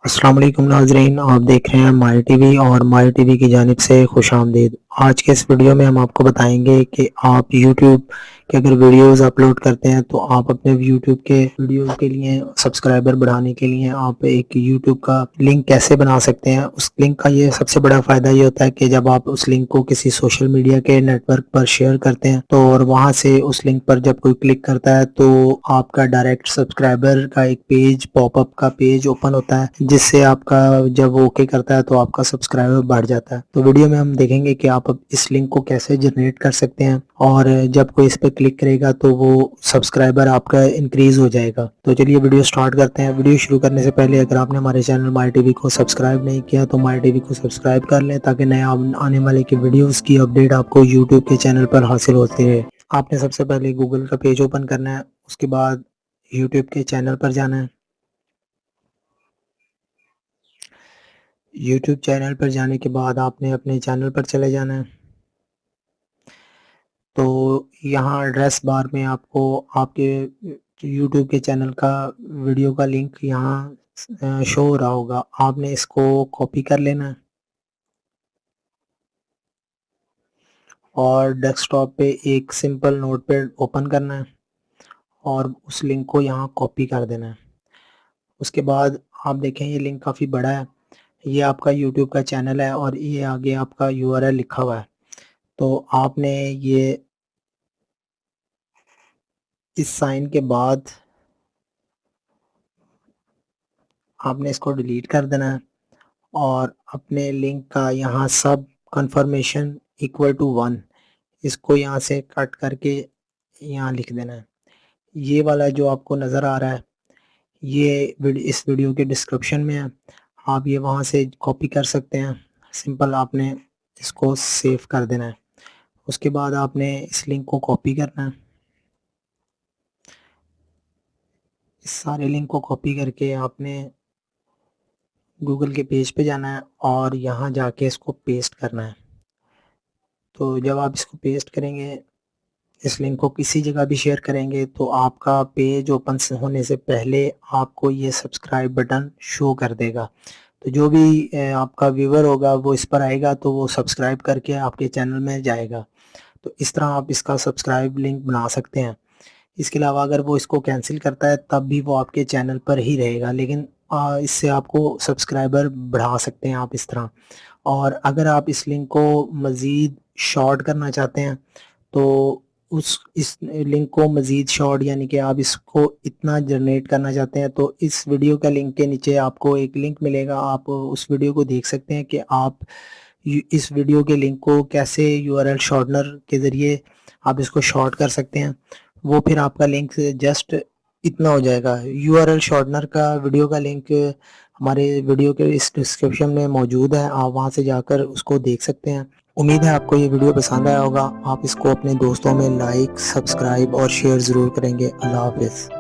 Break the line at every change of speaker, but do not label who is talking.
अस्सलाम वालेकुम नाज़रीन, आप देख रहे हैं माई टीवी और माई टीवी की जानिब से खुशामदीद। आज के इस वीडियो में हम आपको बताएंगे कि आप यूट्यूब के अगर वीडियोस अपलोड करते हैं तो आप अपने यूट्यूब के वीडियो के लिए सब्सक्राइबर बढ़ाने के लिए आप एक यूट्यूब का लिंक कैसे बना सकते हैं। उस लिंक का ये सबसे बड़ा फ़ायदा ये होता है कि जब आप उस लिंक को किसी सोशल मीडिया के नेटवर्क पर शेयर करते हैं तो और वहाँ से उस लिंक पर जब कोई क्लिक करता है तो आपका डायरेक्ट सब्सक्राइबर का एक पेज पॉपअप का पेज ओपन होता है, जिससे आपका जब वो ओके करता है तो आपका सब्सक्राइबर बढ़ जाता है। तो वीडियो में हम देखेंगे कि आप अब इस लिंक को कैसे जनरेट कर सकते हैं और जब कोई इस पर क्लिक करेगा तो वो सब्सक्राइबर आपका इंक्रीज हो जाएगा। तो चलिए वीडियो स्टार्ट करते हैं। वीडियो शुरू करने से पहले अगर आपने हमारे चैनल माई टीवी को सब्सक्राइब नहीं किया तो माई टीवी को सब्सक्राइब कर लें ताकि नए आने वाले की वीडियोस की अपडेट आपको यूट्यूब के चैनल पर हासिल होती रहे। आपने सबसे पहले गूगल का पेज ओपन करना है, उसके बाद यूट्यूब के चैनल पर जाना है। यूट्यूब चैनल पर जाने के बाद आपने अपने चैनल पर चले जाना है। तो यहाँ एड्रेस बार में आपको आपके यूट्यूब के चैनल का वीडियो का लिंक यहाँ शो हो रहा होगा। आपने इसको कॉपी कर लेना है और डेस्कटॉप पे एक सिंपल नोटपैड ओपन करना है और उस लिंक को यहाँ कॉपी कर देना है। उसके बाद आप देखें ये लिंक काफ़ी बड़ा है। ये आपका यूट्यूब का चैनल है और ये आगे आपका यूआरएल लिखा हुआ है। तो आपने ये इस साइन के बाद आपने इसको डिलीट कर देना है और अपने लिंक का यहाँ सब कन्फर्मेशन इक्वल टू 1 इसको यहाँ से कट करके यहाँ लिख देना है। ये वाला जो आपको नज़र आ रहा है ये इस वीडियो के डिस्क्रिप्शन में है, आप ये वहाँ से कॉपी कर सकते हैं। सिंपल आपने इसको सेव कर देना है। उसके बाद आपने इस लिंक को कॉपी करना है। इस सारे लिंक को कॉपी करके आपने गूगल के पेज पे जाना है और यहाँ जाके इसको पेस्ट करना है। तो जब आप इसको पेस्ट करेंगे, इस लिंक को किसी जगह भी शेयर करेंगे तो आपका पेज ओपन होने से पहले आपको ये सब्सक्राइब बटन शो कर देगा। तो जो भी आपका व्यूअर होगा वो इस पर आएगा तो वो सब्सक्राइब करके आपके चैनल में जाएगा। तो इस तरह आप इसका सब्सक्राइब लिंक बना सकते हैं। इसके अलावा अगर वो इसको कैंसिल करता है तब भी वो आपके चैनल पर ही रहेगा, लेकिन इससे आपको सब्सक्राइबर बढ़ा सकते हैं आप इस तरह। और अगर आप इस लिंक को मज़ीद शॉर्ट करना चाहते हैं तो उस इस लिंक को मज़ीद शॉर्ट यानी कि आप इसको इतना जनरेट करना चाहते हैं तो इस वीडियो का लिंक के नीचे आपको एक लिंक मिलेगा। आप उस वीडियो को देख सकते हैं कि आप इस वीडियो के लिंक को कैसे यूआरएल शॉर्टनर के ज़रिए आप इसको शॉर्ट कर सकते हैं। वो फिर आपका लिंक जस्ट इतना हो जाएगा। यूआरएल शॉर्टनर का वीडियो का लिंक हमारे वीडियो के इस डिस्क्रिप्शन में मौजूद है, आप वहां से जाकर उसको देख सकते हैं। उम्मीद है आपको ये वीडियो पसंद आया होगा। आप इसको अपने दोस्तों में लाइक, सब्सक्राइब और शेयर ज़रूर करेंगे। अल्लाह हाफ़िज़।